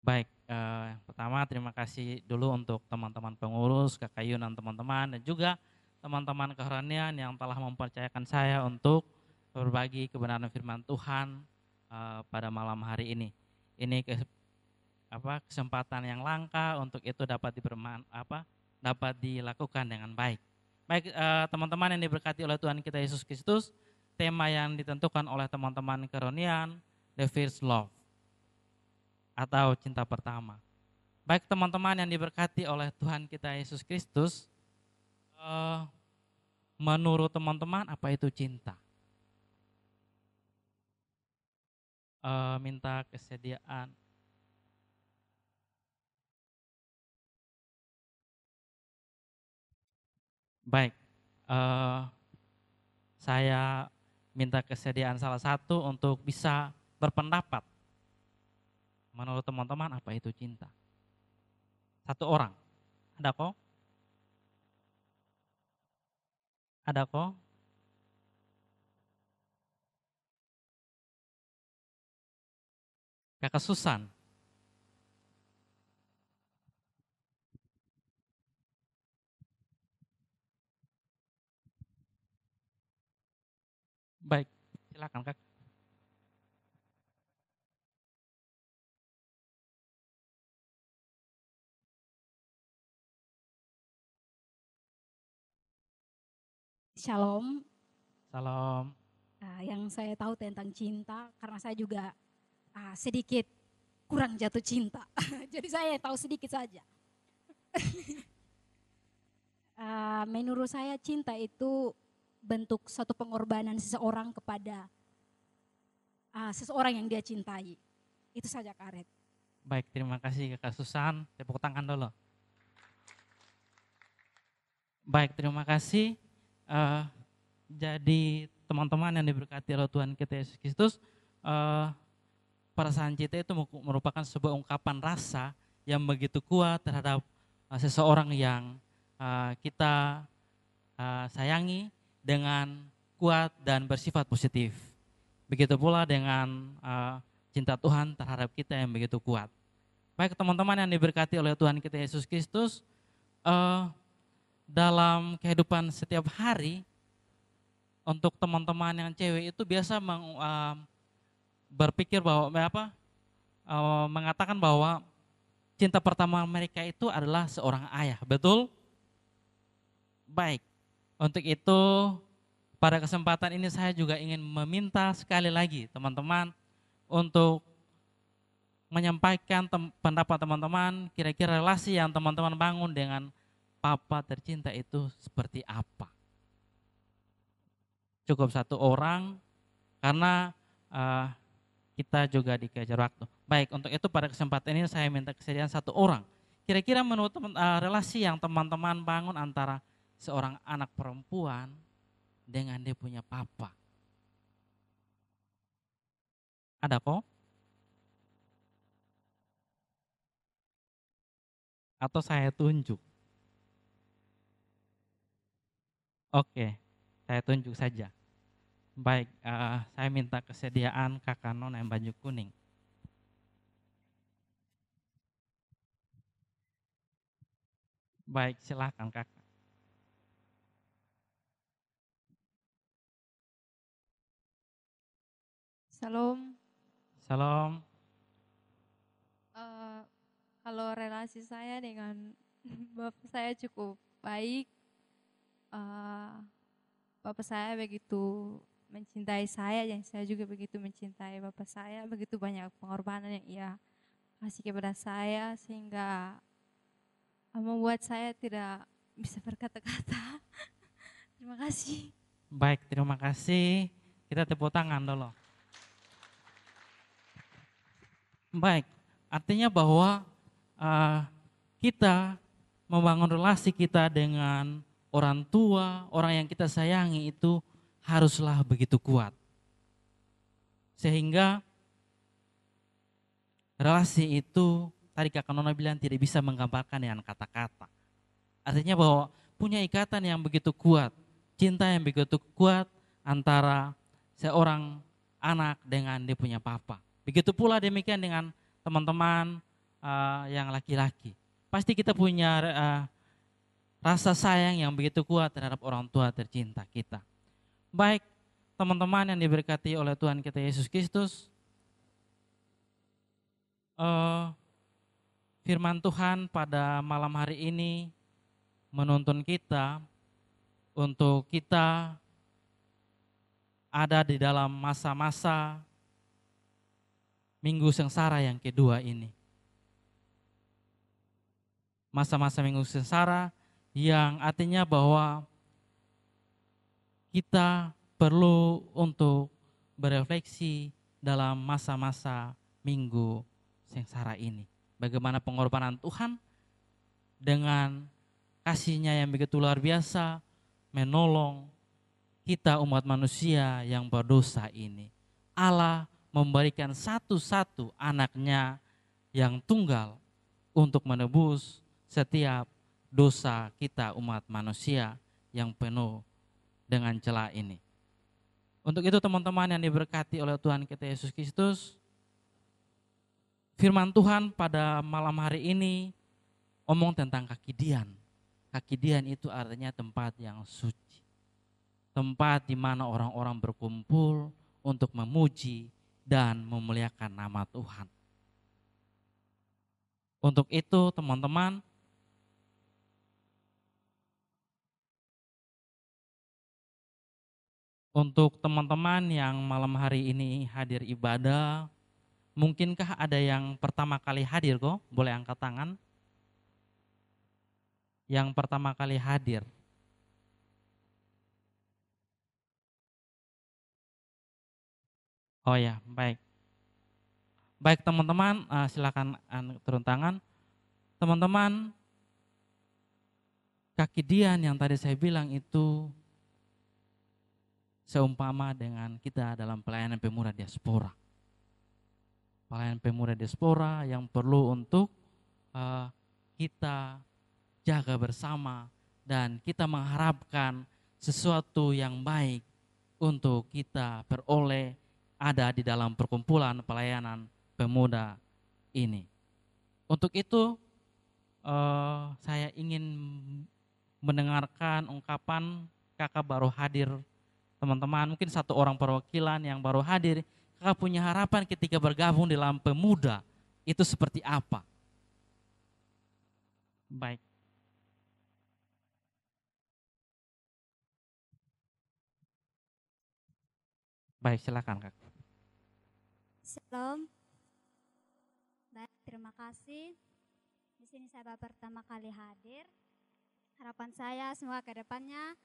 Baik, yang pertama terima kasih dulu untuk teman-teman pengurus, Kak Kayun dan teman-teman, dan juga teman-teman keheranian yang telah mempercayakan saya untuk berbagi kebenaran firman Tuhan pada malam hari ini. Ini kesempatan yang langka untuk itu dapat dilakukan dengan baik. Baik, teman-teman yang diberkati oleh Tuhan kita Yesus Kristus, tema yang ditentukan oleh teman-teman keheranian, the first love atau cinta pertama. Baik teman-teman yang diberkati oleh Tuhan kita Yesus Kristus, eh, menurut teman-teman apa itu cinta? Minta kesediaan. Baik, eh, saya minta kesediaan salah satu untuk bisa berpendapat. Menurut teman-teman apa itu cinta? Satu orang, ada kok? Ada kok? Kakak Susan. Baik, silakan Kak. Shalom. Salam. Yang saya tahu tentang cinta, karena saya juga sedikit kurang jatuh cinta. Jadi saya tahu sedikit saja. Menurut saya cinta itu bentuk suatu pengorbanan seseorang kepada seseorang yang dia cintai. Itu saja Karet. Baik, terima kasih Kakak Susan. Tepuk tangan dulu. Baik, terima kasih. Eh, jadi teman-teman yang diberkati oleh Tuhan kita Yesus Kristus, perasaan cinta itu merupakan sebuah ungkapan rasa yang begitu kuat terhadap seseorang yang kita sayangi dengan kuat dan bersifat positif. Begitu pula dengan cinta Tuhan terhadap kita yang begitu kuat. Baik teman-teman yang diberkati oleh Tuhan kita Yesus Kristus, dalam kehidupan setiap hari, untuk teman-teman yang cewek itu biasa berpikir bahwa mengatakan bahwa cinta pertama mereka itu adalah seorang ayah, betul? Baik, untuk itu pada kesempatan ini saya juga ingin meminta sekali lagi teman-teman untuk menyampaikan pendapat teman-teman, kira-kira relasi yang teman-teman bangun dengan papa tercinta itu seperti apa. Cukup satu orang karena kita juga dikejar waktu. Baik, untuk itu pada kesempatan ini saya minta kesediaan satu orang. Kira-kira menurut relasi yang teman-teman bangun antara seorang anak perempuan dengan dia punya papa. Ada kok? Atau saya tunjuk? Oke, saya tunjuk saja. Baik, saya minta kesediaan kakak non yang baju kuning. Baik, silakan kakak. Salam. Salam. Eh, Kalau relasi saya dengan bapak saya cukup baik. Eh, Bapak saya begitu mencintai saya, dan saya juga begitu mencintai bapak saya. Begitu banyak pengorbanan yang ia kasih kepada saya, sehingga membuat saya tidak bisa berkata-kata. Terima kasih. Baik, terima kasih. Kita tepuk tangan dulu. Baik, artinya bahwa kita membangun relasi kita dengan orang tua, orang yang kita sayangi itu haruslah begitu kuat. Sehingga relasi itu, tadi Kakak Nona bilang tidak bisa menggambarkan dengan kata-kata. Artinya bahwa punya ikatan yang begitu kuat, cinta yang begitu kuat antara seorang anak dengan dia punya papa. Begitu pula demikian dengan teman-teman yang laki-laki. Pasti kita punya rasa sayang yang begitu kuat terhadap orang tua tercinta kita. Baik teman-teman yang diberkati oleh Tuhan kita Yesus Kristus, firman Tuhan pada malam hari ini menuntun kita untuk kita ada di dalam masa-masa minggu sengsara yang kedua ini. Masa-masa minggu sengsara yang artinya bahwa kita perlu untuk berefleksi dalam masa-masa minggu sengsara ini. Bagaimana pengorbanan Tuhan dengan kasih-Nya yang begitu luar biasa menolong kita umat manusia yang berdosa ini. Allah memberikan satu-satu anaknya yang tunggal untuk menebus setiap dosa kita umat manusia yang penuh dengan celah ini. Untuk itu teman-teman yang diberkati oleh Tuhan kita Yesus Kristus, firman Tuhan pada malam hari ini omong tentang kaki dian. Kaki dian itu artinya tempat yang suci. Tempat di mana orang-orang berkumpul untuk memuji dan memuliakan nama Tuhan. Untuk itu teman-teman, untuk teman-teman yang malam hari ini hadir ibadah, mungkinkah ada yang pertama kali hadir kok? Boleh angkat tangan. Yang pertama kali hadir. Oh ya, baik. Baik teman-teman, silakan turun tangan. Teman-teman, kaki dian yang tadi saya bilang itu seumpama dengan kita dalam pelayanan pemuda diaspora. Pelayanan pemuda diaspora yang perlu untuk kita jaga bersama dan kita mengharapkan sesuatu yang baik untuk kita peroleh ada di dalam perkumpulan pelayanan pemuda ini. Untuk itu saya ingin mendengarkan ungkapan kakak baru hadir. Teman-teman, mungkin satu orang perwakilan yang baru hadir, kakak punya harapan ketika bergabung dalam pemuda, itu seperti apa? Baik. Baik, silakan Kak. Shalom. Baik, terima kasih. Di sini saya baru pertama kali hadir. Harapan saya semoga ke depannya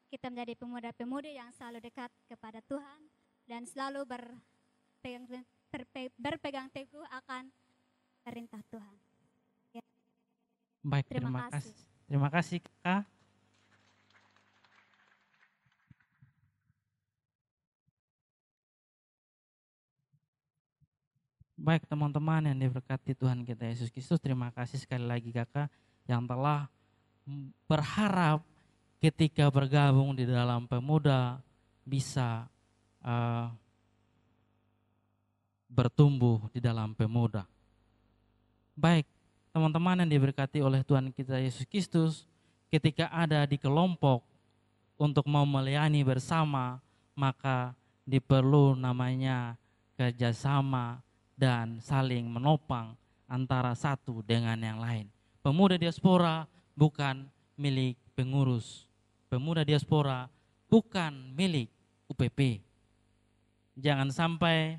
kita menjadi pemuda-pemudi yang selalu dekat kepada Tuhan dan selalu berpegang teguh akan perintah Tuhan. Ya. Baik, terima kasih. Terima kasih Kak. Baik teman-teman yang diberkati Tuhan kita Yesus Kristus, terima kasih sekali lagi Kakak yang telah berharap ketika bergabung di dalam pemuda bisa bertumbuh di dalam pemuda. Baik, teman-teman yang diberkati oleh Tuhan kita Yesus Kristus, ketika ada di kelompok untuk mau melayani bersama, maka diperlu namanya kerjasama dan saling menopang antara satu dengan yang lain. Pemuda diaspora bukan milik pengurus. Pemuda diaspora bukan milik UPP. Jangan sampai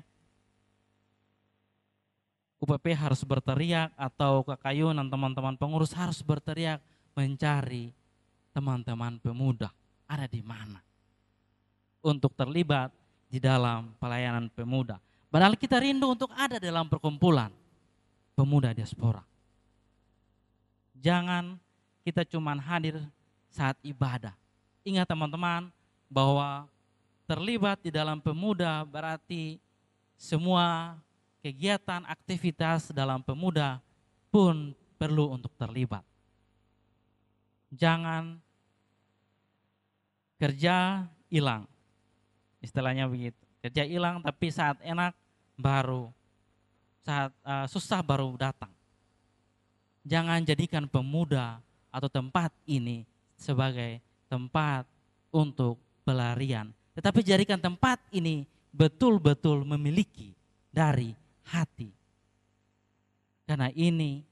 UPP harus berteriak atau Kakayunan teman-teman pengurus harus berteriak mencari teman-teman pemuda ada di mana untuk terlibat di dalam pelayanan pemuda. Padahal kita rindu untuk ada dalam perkumpulan pemuda diaspora. Jangan kita cuma hadir saat ibadah. Ingat teman-teman bahwa terlibat di dalam pemuda berarti semua kegiatan aktivitas dalam pemuda pun perlu untuk terlibat. Jangan kerja hilang. Istilahnya begitu. Kerja hilang tapi saat enak baru, saat susah baru datang. jangan jadikan pemuda atau tempat ini sebagai tempat untuk pelarian. Tetapi jadikan tempat ini betul-betul memiliki dari hati. Karena ini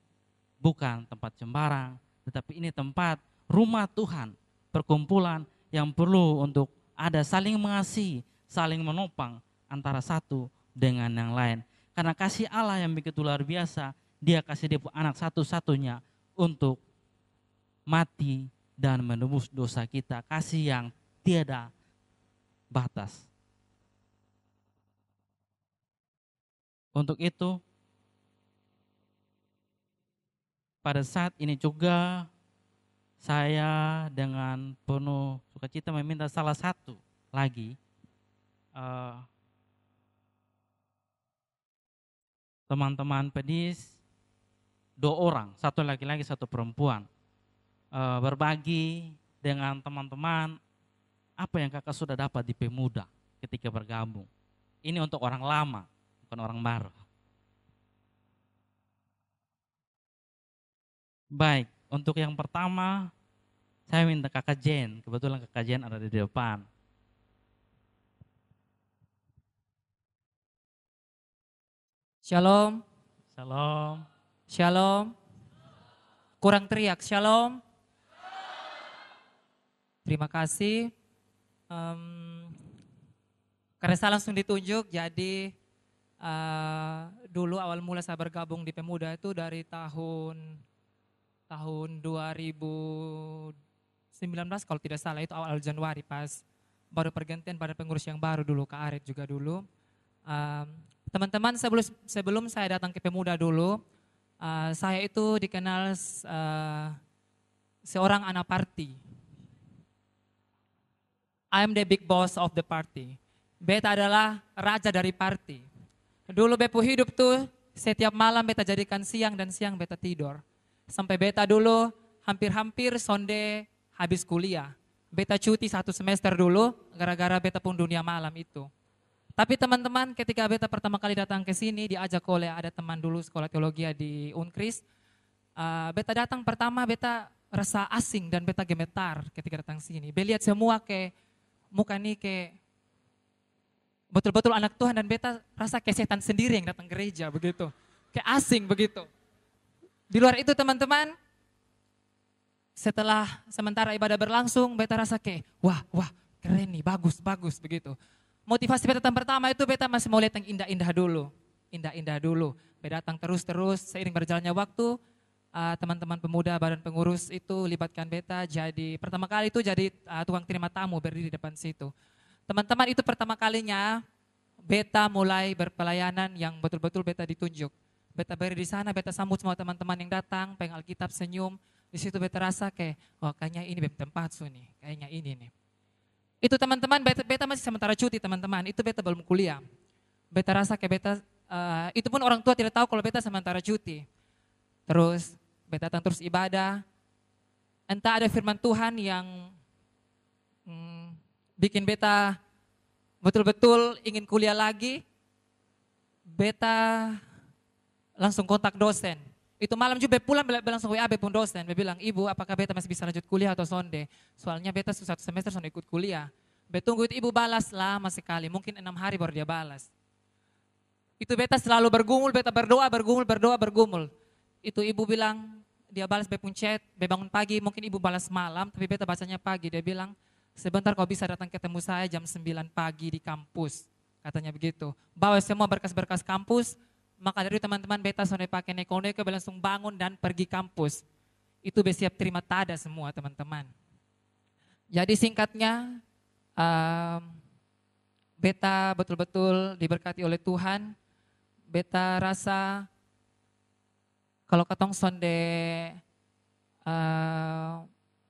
bukan tempat sembarang, tetapi ini tempat rumah Tuhan, perkumpulan yang perlu untuk ada saling mengasihi, saling menopang antara satu dengan yang lain. Karena kasih Allah yang begitu luar biasa, Dia kasih Dia anak satu-satunya untuk mati dan menebus dosa kita. Kasih yang tiada batas. Untuk itu, pada saat ini juga saya dengan penuh sukacita meminta salah satu lagi teman-teman pedis, 2 orang, satu laki-laki, satu perempuan, berbagi dengan teman-teman apa yang kakak sudah dapat di Pemuda ketika bergabung. Ini untuk orang lama, bukan orang baru. Baik, untuk yang pertama, saya minta kakak Jen, kebetulan kakak Jen ada di depan. Shalom, Shalom. shalom. Kurang teriak, shalom. Terima kasih. Karena saya langsung ditunjuk, jadi dulu awal mula saya bergabung di Pemuda itu dari tahun 2019 kalau tidak salah, itu awal Januari pas baru pergantian pada pengurus yang baru dulu, Kak Aret juga dulu. Teman-teman, sebelum saya datang ke Pemuda dulu, saya itu dikenal seorang anak party. I'm the big boss of the party. Beta adalah raja dari party. Dulu bepu hidup tuh setiap malam beta jadikan siang dan siang beta tidur. Sampai beta dulu hampir-hampir sonde habis kuliah. Beta cuti 1 semester dulu gara-gara beta pun dunia malam itu. Tapi teman-teman, ketika beta pertama kali datang ke sini diajak oleh ada teman dulu sekolah teologi di Unkris. Beta datang pertama beta rasa asing dan beta gemetar ketika datang sini. Beta lihat semua ke muka nih ke betul-betul anak Tuhan dan beta rasa kayak setan sendiri yang datang gereja begitu. Kayak asing begitu. Di luar itu teman-teman, setelah sementara ibadah berlangsung, beta rasa kayak wah keren nih, bagus begitu. Motivasi beta pertama itu beta masih mau lihat yang indah-indah dulu. Beta datang terus seiring berjalannya waktu, teman-teman pemuda badan pengurus itu libatkan beta jadi pertama kali itu jadi tukang terima tamu berdiri di depan situ. Teman-teman, itu pertama kalinya beta mulai berpelayanan yang betul-betul beta ditunjuk. Beta berdiri di sana, beta sambut semua teman-teman yang datang, pegang Alkitab, senyum. Di situ beta rasa kayak, oh kayaknya ini tempat nih, kayaknya ini nih. Itu teman-teman, beta masih sementara cuti teman-teman, itu beta belum kuliah. Beta rasa kayak beta, itu pun orang tua tidak tahu kalau beta sementara cuti. Terus beta datang terus ibadah, entah ada firman Tuhan yang bikin beta betul-betul ingin kuliah lagi. Beta langsung kontak dosen. Itu malam juga pulang langsung WA pun dosen. Dia bilang, ibu apakah beta masih bisa lanjut kuliah atau sonde? Soalnya beta 1 semester sonde ikut kuliah. Beta tunggu itu ibu balas lama sekali, mungkin 6 hari baru dia balas. Itu beta selalu bergumul, beta berdoa. Itu ibu bilang, dia balas beta pun chat, beta bangun pagi, mungkin ibu balas malam, tapi beta bacanya pagi. Dia bilang, sebentar kau bisa datang ketemu saya jam 9 pagi di kampus. Katanya begitu. Bawa semua berkas-berkas kampus. Maka dari teman-teman beta sonde pakai neko-neko langsung bangun dan pergi kampus. Itu bersiap terima tada semua teman-teman. Jadi singkatnya, beta betul-betul diberkati oleh Tuhan. Beta rasa kalau katong sonde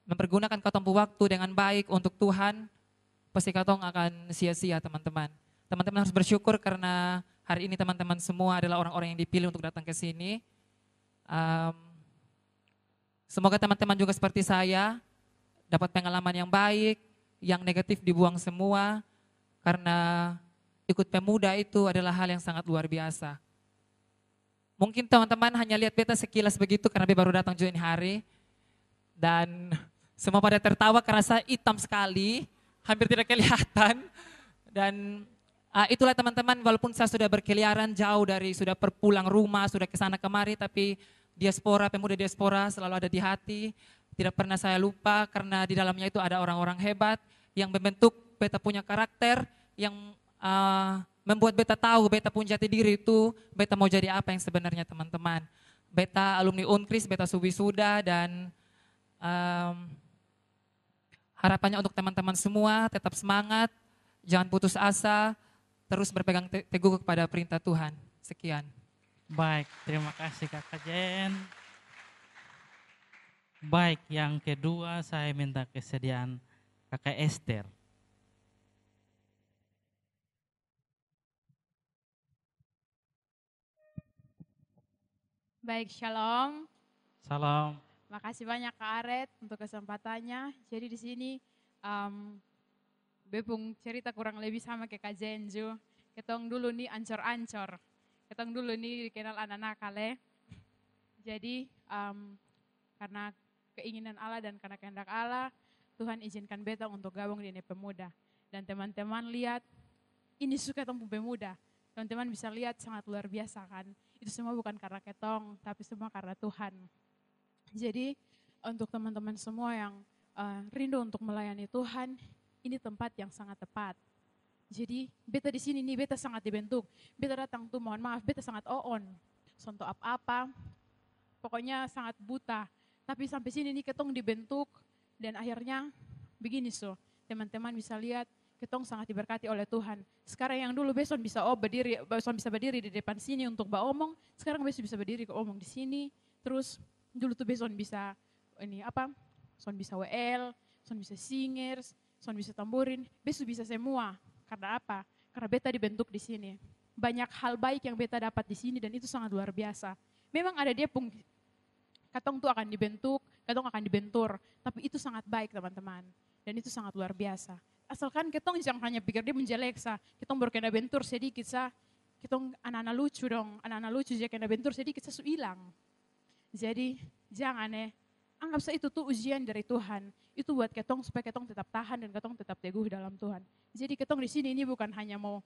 mempergunakan katong waktu dengan baik untuk Tuhan, pasti katong akan sia-sia teman-teman. Teman-teman harus bersyukur karena hari ini teman-teman semua adalah orang-orang yang dipilih untuk datang ke sini. Semoga teman-teman juga seperti saya dapat pengalaman yang baik, yang negatif dibuang semua. Karena ikut pemuda itu adalah hal yang sangat luar biasa. Mungkin teman-teman hanya lihat beta sekilas begitu karena beta baru datang juga ini hari. Dan semua pada tertawa karena saya hitam sekali, hampir tidak kelihatan. Dan itulah teman-teman, walaupun saya sudah berkeliaran jauh dari, sudah perpulang rumah, sudah ke sana kemari, tapi diaspora, pemuda diaspora selalu ada di hati. Tidak pernah saya lupa karena di dalamnya itu ada orang-orang hebat yang membentuk beta punya karakter, yang membuat beta tahu beta punya jati diri itu, beta mau jadi apa yang sebenarnya teman-teman. Beta alumni Unkris, beta wisuda, dan harapannya untuk teman-teman semua tetap semangat, jangan putus asa, terus berpegang teguh kepada perintah Tuhan. Sekian. Baik, terima kasih Kakak Jen. Baik, yang kedua saya minta kesediaan Kakak Esther. Baik, shalom. Salam. Makasih banyak Kak Aret untuk kesempatannya. Jadi di sini Bepung cerita kurang lebih sama kayak Kak Zenju. Ketong dulu nih ancor-ancor. Ketong dulu nih dikenal anak nakal ya. Jadi karena keinginan Allah dan karena kehendak Allah, Tuhan izinkan beta untuk gabung di ini pemuda. Dan teman-teman lihat, ini suka ketong pemuda. Teman-teman bisa lihat sangat luar biasa kan. Itu semua bukan karena ketong, tapi semua karena Tuhan. Jadi untuk teman-teman semua yang rindu untuk melayani Tuhan, ini tempat yang sangat tepat. Jadi beta di sini nih, beta sangat dibentuk. Beta datang tuh mohon maaf, beta sangat on. Sonto apa-apa, pokoknya sangat buta. Tapi sampai sini nih ketong dibentuk dan akhirnya begini teman-teman bisa lihat ketong sangat diberkati oleh Tuhan. Sekarang yang dulu beson bisa berdiri di depan sini untuk omong, sekarang beson bisa berdiri ke omong di sini. Terus dulu tuh beson bisa son bisa WL, son bisa singers, son bisa tamborin, beson bisa semua. Karena apa? Karena beta dibentuk di sini. Banyak hal baik yang beta dapat di sini dan itu sangat luar biasa. Memang ada dia katong tuh akan dibentuk, katong akan dibentur, tapi itu sangat baik teman-teman. Dan itu sangat luar biasa. Asalkan ketong jangan hanya pikir dia menjelek ketong baru kena bentur sedikit ketong anak-anak lucu dong, anak-anak lucu dia kena bentur sedikit hilang. Jadi jangan anggap itu tuh ujian dari Tuhan. Itu buat ketong supaya ketong tetap tahan dan ketong tetap teguh dalam Tuhan. Jadi ketong di sini ini bukan hanya mau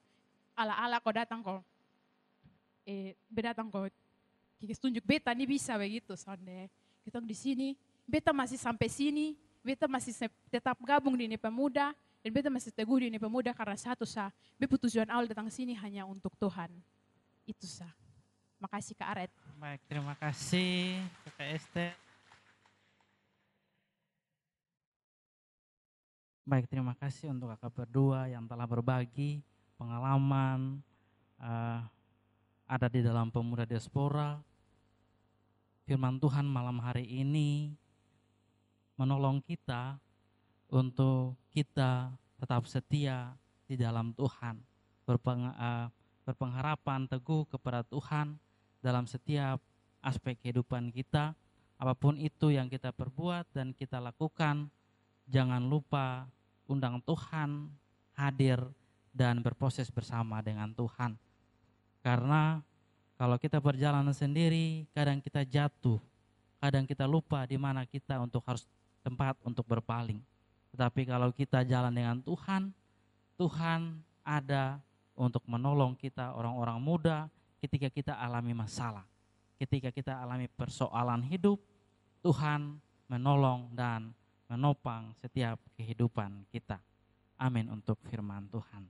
ala-ala kau datang kau kikis tunjuk beta nih bisa begitu sonde. Ketong di sini, beta masih sampai sini, beta masih tetap gabung di ini pemuda dan beta masih teguh di ini pemuda karena satu beta tujuan awal datang sini hanya untuk Tuhan. Itu Makasih Kak Aret. Baik, terima kasih Kakak Esther. Baik, terima kasih untuk kakak berdua yang telah berbagi pengalaman ada di dalam pemuda diaspora. Firman Tuhan malam hari ini menolong kita untuk kita tetap setia di dalam Tuhan, berpengharapan teguh kepada Tuhan dalam setiap aspek kehidupan kita. Apapun itu yang kita perbuat dan kita lakukan, jangan lupa undang Tuhan hadir dan berproses bersama dengan Tuhan. Karena kalau kita berjalan sendiri, kadang kita jatuh, kadang kita lupa di mana kita harus tempat untuk berpaling. Tetapi kalau kita jalan dengan Tuhan, Tuhan ada untuk menolong kita orang-orang muda ketika kita alami masalah. Ketika kita alami persoalan hidup, Tuhan menolong dan menopang setiap kehidupan kita. Amin untuk firman Tuhan.